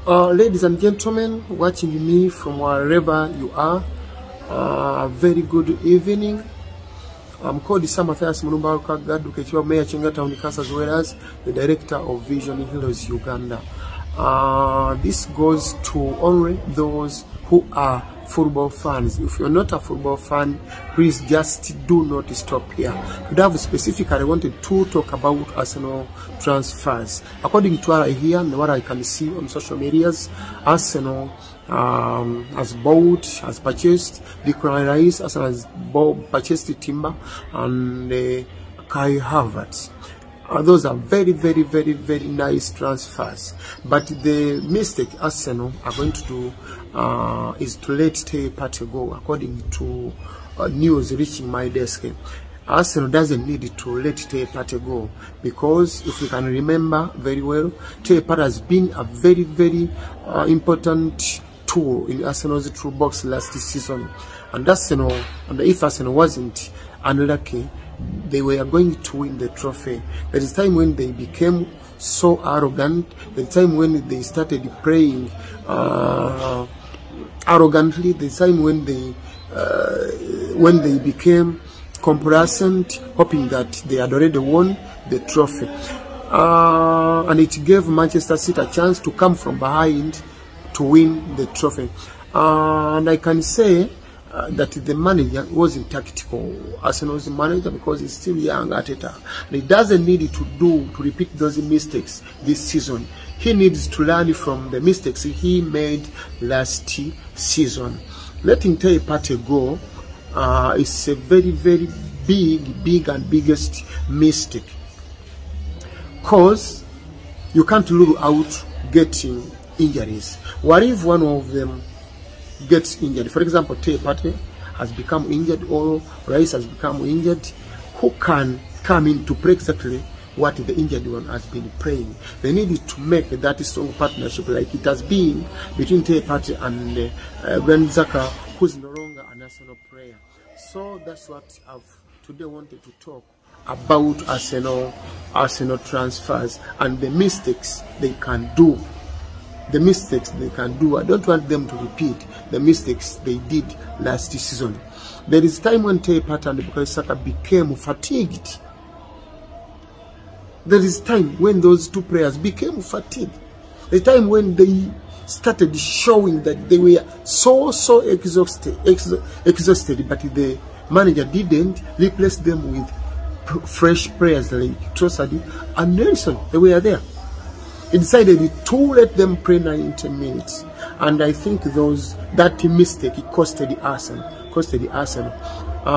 Ladies and gentlemen, watching me from wherever you are, very good evening. I'm called Mathias Walukagga, Dukechiwa Mayor Chenga Town Council, as well as the Director of Vision Heroes Uganda. This goes to only those who are football fans. If you're not a football fan, please just do not stop here. Today I specifically wanted to talk about Arsenal transfers. According to what I hear and what I can see on social medias, Arsenal has bought, has purchased Declan Rice, Arsenal has purchased Timber and Kai Havertz. Those are very nice transfers. But the mistake Arsenal are going to do is to let Tay Partey go. According to news reaching my desk, Arsenal doesn't need to let Tay Partey go, because if you can remember very well, Tay Partey has been a very important tool in Arsenal's toolbox last season. And Arsenal, and if Arsenal wasn't unlucky, they were going to win the trophy. There is time when they became so arrogant. The time when they started playing arrogantly. The time when they became complacent, hoping that they had already won the trophy. And it gave Manchester City a chance to come from behind to win the trophy. And I can say that the manager wasn't tactical. Arsenal's manager, because he's still young at it, and he doesn't need to repeat those mistakes this season. He needs to learn from the mistakes he made last season. Letting Tay Partey go is a very big and biggest mistake, because you can't rule out getting injuries. What if one of them gets injured? For example, Tay Partey has become injured, or Rice has become injured. Who can come in to play exactly what the injured one has been playing? They need to make that strong partnership like it has been between Tay Partey and Granit Xhaka, who's no longer a national player. So that's what I've today wanted to talk about Arsenal transfers and the mistakes they can do. I don't want them to repeat the mistakes they did last season. There is time when Tay Partey and Granit Xhaka became fatigued. There is time when those two players became fatigued. The time when they started showing that they were so exhausted, but the manager didn't replace them with fresh players like Trossard and Nelson. They were there. He decided to let them play 90 minutes, and I think that mistake costed Arsenal.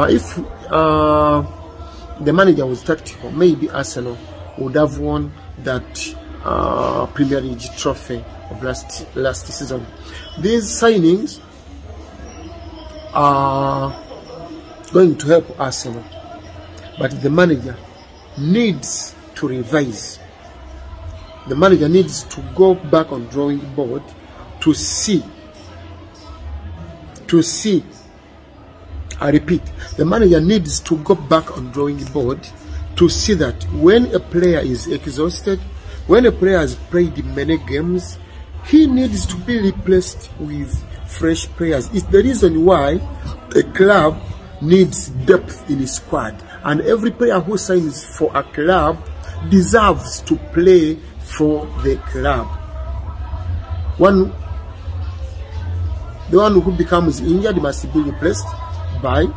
If the manager was tactical, maybe Arsenal would have won that Premier League trophy of last season. These signings are going to help Arsenal, but the manager needs to revise. The manager needs to go back on drawing board to see. I repeat, the manager needs to go back on drawing board to see that when a player is exhausted, when a player has played many games, he needs to be replaced with fresh players. It's the reason why a club needs depth in his squad, and every player who signs for a club deserves to play for the club. The one who becomes injured must be replaced by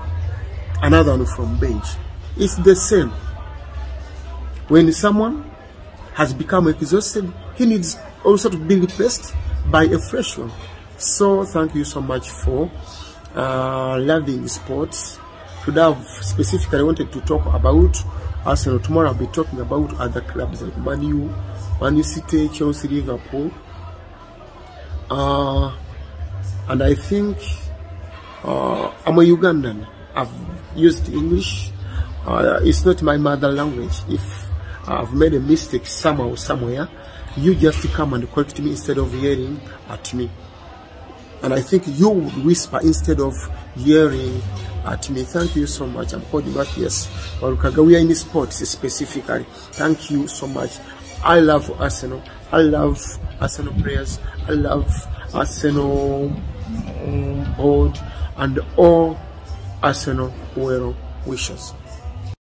another one from bench. It's the same. When someone has become exhausted, he needs also to be replaced by a fresh one. So thank you so much for loving sports. Today I've specifically wanted to talk about Arsenal. Tomorrow I'll be talking about other clubs like Man U, City, Chelsea, Liverpool, and I think I'm a Ugandan. I've used English. It's not my mother language. If I've made a mistake somehow, somewhere, you just come and correct me instead of yelling at me. And I think you would whisper instead of yelling at me. Thank you so much. I'm called Mathias. Walukagga. We are in sports specifically. Thank you so much. I love Arsenal. I love Arsenal players. I love Arsenal board and all Arsenal well wishers.